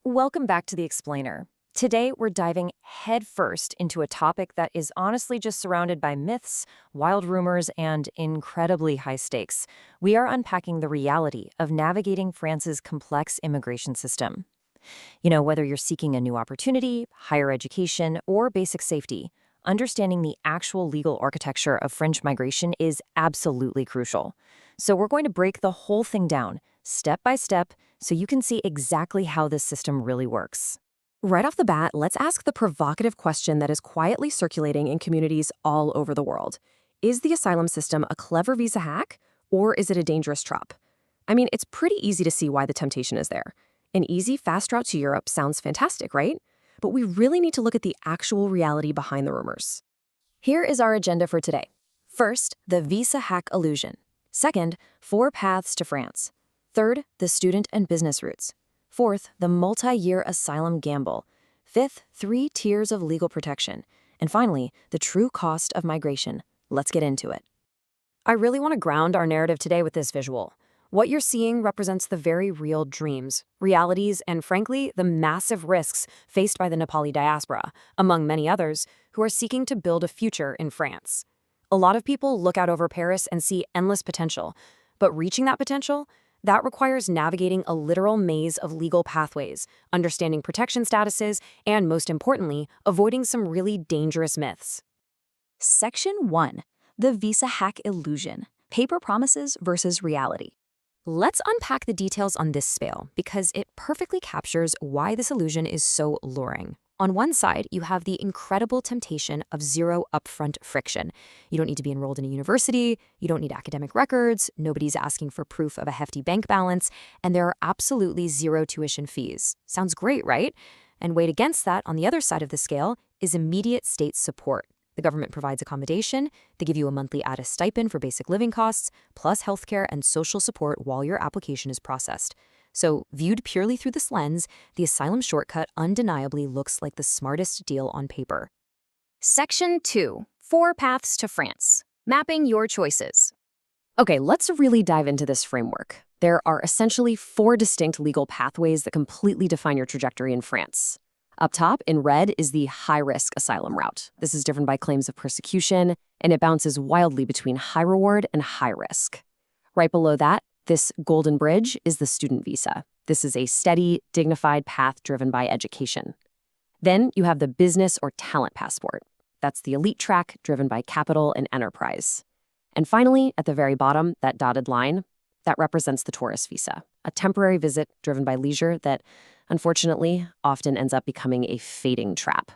Welcome back to The Explainer. Today, we're diving headfirst into a topic that is honestly just surrounded by myths, wild rumors, and incredibly high stakes. We are unpacking the reality of navigating France's complex immigration system. Whether you're seeking a new opportunity, higher education, or basic safety, understanding the actual legal architecture of French migration is absolutely crucial. So we're going to break the whole thing down, step by step, so you can see exactly how this system really works. Right off the bat, let's ask the provocative question that is quietly circulating in communities all over the world. Is the asylum system a clever visa hack, or is it a dangerous trap? I mean, it's pretty easy to see why the temptation is there. An easy, fast route to Europe sounds fantastic, right? But we really need to look at the actual reality behind the rumors. Here is our agenda for today. First, the visa hack illusion. Second, 4 paths to France. Third, the student and business routes. Fourth, the multi-year asylum gamble. Fifth, 3 tiers of legal protection. And finally, the true cost of migration. Let's get into it. I really want to ground our narrative today with this visual. What you're seeing represents the very real dreams, realities, and frankly, the massive risks faced by the Nepali diaspora, among many others, who are seeking to build a future in France. A lot of people look out over Paris and see endless potential, but reaching that potential, that requires navigating a literal maze of legal pathways, understanding protection statuses, and most importantly, avoiding some really dangerous myths. Section 1. The visa hack illusion. Paper promises versus reality. Let's unpack the details on this spell because it perfectly captures why this illusion is so luring. On one side, you have the incredible temptation of zero upfront friction. You don't need to be enrolled in a university, you don't need academic records, nobody's asking for proof of a hefty bank balance, and there are absolutely zero tuition fees. Sounds great, right? And weighed against that, on the other side of the scale, is immediate state support. The government provides accommodation, they give you a monthly added stipend for basic living costs, plus healthcare and social support while your application is processed. So, viewed purely through this lens, the asylum shortcut undeniably looks like the smartest deal on paper. Section 2. 4 paths to France. Mapping your choices. Okay, let's really dive into this framework. There are essentially 4 distinct legal pathways that completely define your trajectory in France. Up top, in red, is the high-risk asylum route. This is driven by claims of persecution, and it bounces wildly between high reward and high risk. Right below that, this golden bridge is the student visa. This is a steady, dignified path driven by education. Then you have the business or talent passport. That's the elite track driven by capital and enterprise. And finally, at the very bottom, that dotted line, that represents the tourist visa, a temporary visit driven by leisure that, unfortunately, often ends up becoming a fading trap.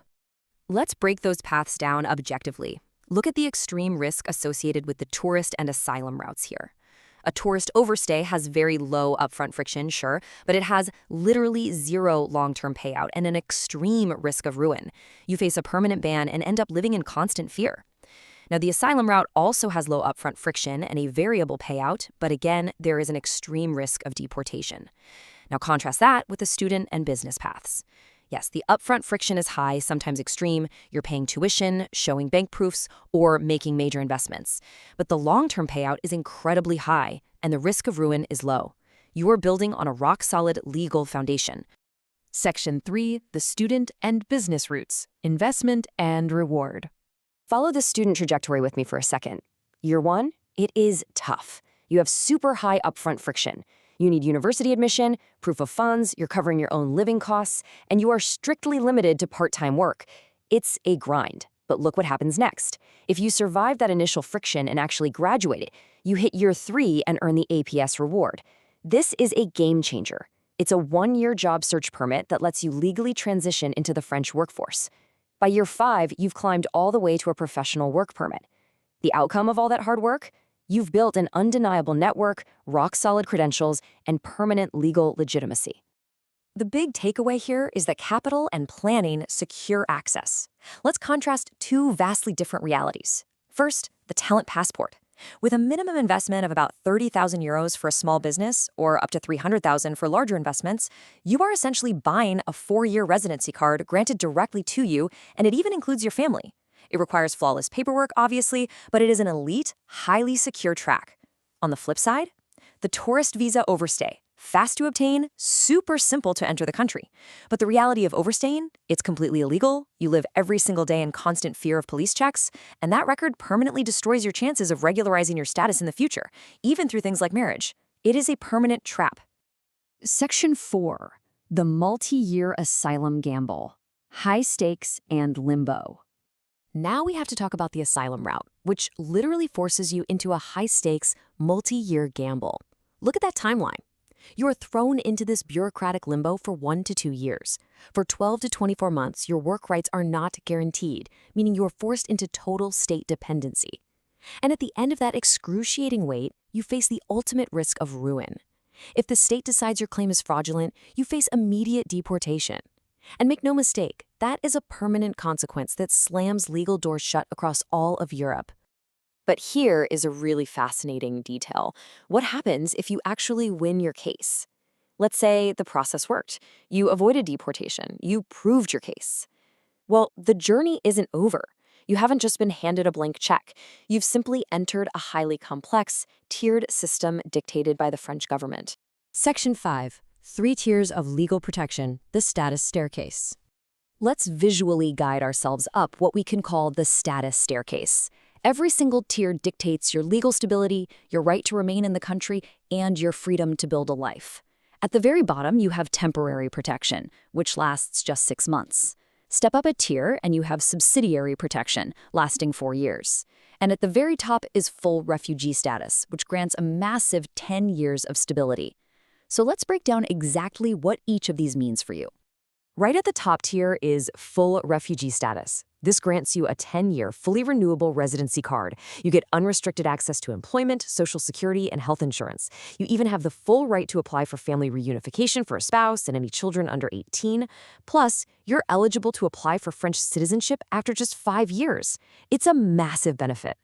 Let's break those paths down objectively. Look at the extreme risk associated with the tourist and asylum routes here. A tourist overstay has very low upfront friction, sure, but it has literally zero long-term payout and an extreme risk of ruin. You face a permanent ban and end up living in constant fear. Now, the asylum route also has low upfront friction and a variable payout, but again, there is an extreme risk of deportation. Now, contrast that with the student and business paths. Yes, the upfront friction is high, sometimes extreme. You're paying tuition, showing bank proofs, or making major investments. But the long-term payout is incredibly high, and the risk of ruin is low. You are building on a rock-solid legal foundation. Section 3. The student and business routes. Investment and reward. Follow the student trajectory with me for a second. Year 1, it is tough. You have super high upfront friction. You need university admission, proof of funds, you're covering your own living costs, and you are strictly limited to part-time work. It's a grind. But look what happens next. If you survive that initial friction and actually graduate, you hit year 3 and earn the APS reward. This is a game changer. It's a 1-year job search permit that lets you legally transition into the French workforce. By year 5, you've climbed all the way to a professional work permit. The outcome of all that hard work? You've built an undeniable network, rock-solid credentials, and permanent legal legitimacy. The big takeaway here is that capital and planning secure access. Let's contrast 2 vastly different realities. First, the talent passport. With a minimum investment of about 30,000 euros for a small business or up to 300,000 for larger investments, you are essentially buying a 4-year residency card granted directly to you, and it even includes your family. It requires flawless paperwork, obviously, but it is an elite, highly secure track. On the flip side, the tourist visa overstay, Fast to obtain, super simple to enter the country. But the reality of overstaying, it's completely illegal, you live every single day in constant fear of police checks, and that record permanently destroys your chances of regularizing your status in the future, even through things like marriage. It is a permanent trap. Section 4. The multi-year asylum gamble. High stakes and limbo. Now we have to talk about the asylum route, which literally forces you into a high-stakes, multi-year gamble. Look at that timeline. You are thrown into this bureaucratic limbo for 1 to 2 years. For 12 to 24 months, your work rights are not guaranteed, meaning you are forced into total state dependency. And at the end of that excruciating wait, you face the ultimate risk of ruin. If the state decides your claim is fraudulent, you face immediate deportation. And make no mistake, that is a permanent consequence that slams legal doors shut across all of Europe. But here is a really fascinating detail. What happens if you actually win your case? Let's say the process worked. You avoided deportation. You proved your case. Well, the journey isn't over. You haven't just been handed a blank check. You've simply entered a highly complex, tiered system dictated by the French government. Section 5. 3 tiers of legal protection, the status staircase. Let's visually guide ourselves up what we can call the status staircase. Every single tier dictates your legal stability, your right to remain in the country, and your freedom to build a life. At the very bottom, you have temporary protection, which lasts just 6 months. Step up a tier and you have subsidiary protection, lasting 4 years. And at the very top is full refugee status, which grants a massive 10 years of stability. So let's break down exactly what each of these means for you. Right at the top tier is full refugee status. This grants you a 10-year, fully renewable residency card. You get unrestricted access to employment, social security, and health insurance. You even have the full right to apply for family reunification for a spouse and any children under 18. Plus, you're eligible to apply for French citizenship after just 5 years. It's a massive benefit.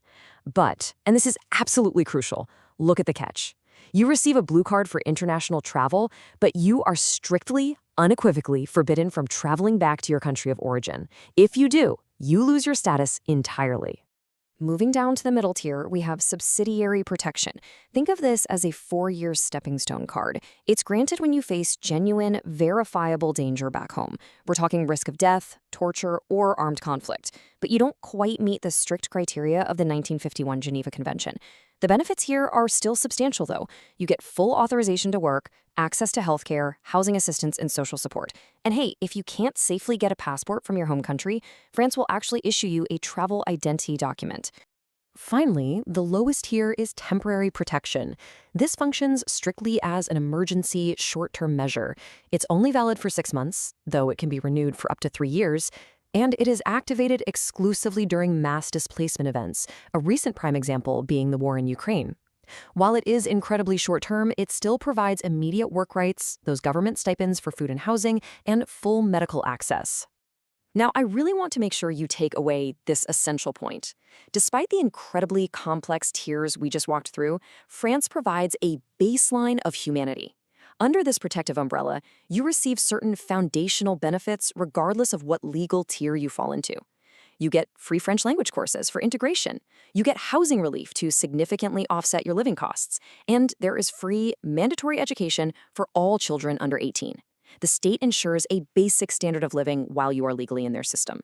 But, and this is absolutely crucial, look at the catch. You receive a blue card for international travel, but you are strictly, unequivocally forbidden from traveling back to your country of origin. If you do, you lose your status entirely. Moving down to the middle tier, we have subsidiary protection. Think of this as a 4-year stepping stone card. It's granted when you face genuine, verifiable danger back home. We're talking risk of death, torture, or armed conflict. But you don't quite meet the strict criteria of the 1951 Geneva Convention. The benefits here are still substantial, though. You get full authorization to work, access to healthcare, housing assistance, and social support. And hey, if you can't safely get a passport from your home country, France will actually issue you a travel identity document. Finally, the lowest tier is temporary protection. This functions strictly as an emergency short-term measure. It's only valid for 6 months, though it can be renewed for up to 3 years. And it is activated exclusively during mass displacement events, a recent prime example being the war in Ukraine. While it is incredibly short-term, it still provides immediate work rights, those government stipends for food and housing, and full medical access. Now, I really want to make sure you take away this essential point. Despite the incredibly complex tiers we just walked through, France provides a baseline of humanity. Under this protective umbrella, you receive certain foundational benefits regardless of what legal tier you fall into. You get free French language courses for integration. You get housing relief to significantly offset your living costs. And there is free, mandatory education for all children under 18. The state ensures a basic standard of living while you are legally in their system.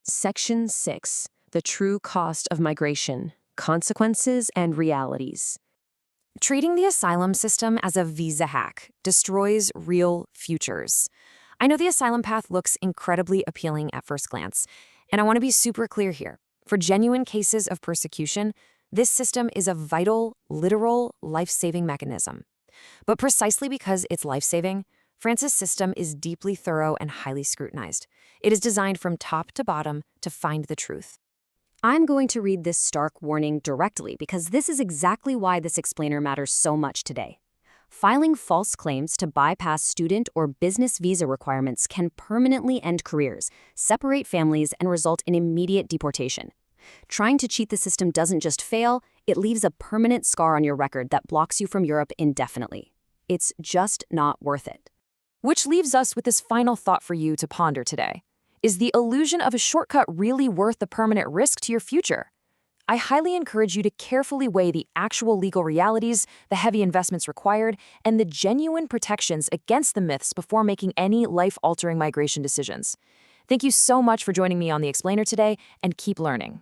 Section 6. The true cost of migration. Consequences and realities. Treating the asylum system as a visa hack destroys real futures. I know the asylum path looks incredibly appealing at first glance, and I want to be super clear here. For genuine cases of persecution, this system is a vital, literal, life-saving mechanism. But precisely because it's life-saving, France's system is deeply thorough and highly scrutinized. It is designed from top to bottom to find the truth. I'm going to read this stark warning directly because this is exactly why this explainer matters so much today. Filing false claims to bypass student or business visa requirements can permanently end careers, separate families, and result in immediate deportation. Trying to cheat the system doesn't just fail, it leaves a permanent scar on your record that blocks you from Europe indefinitely. It's just not worth it. Which leaves us with this final thought for you to ponder today. Is the illusion of a shortcut really worth the permanent risk to your future? I highly encourage you to carefully weigh the actual legal realities, the heavy investments required, and the genuine protections against the myths before making any life-altering migration decisions. Thank you so much for joining me on The Explainer today, and keep learning.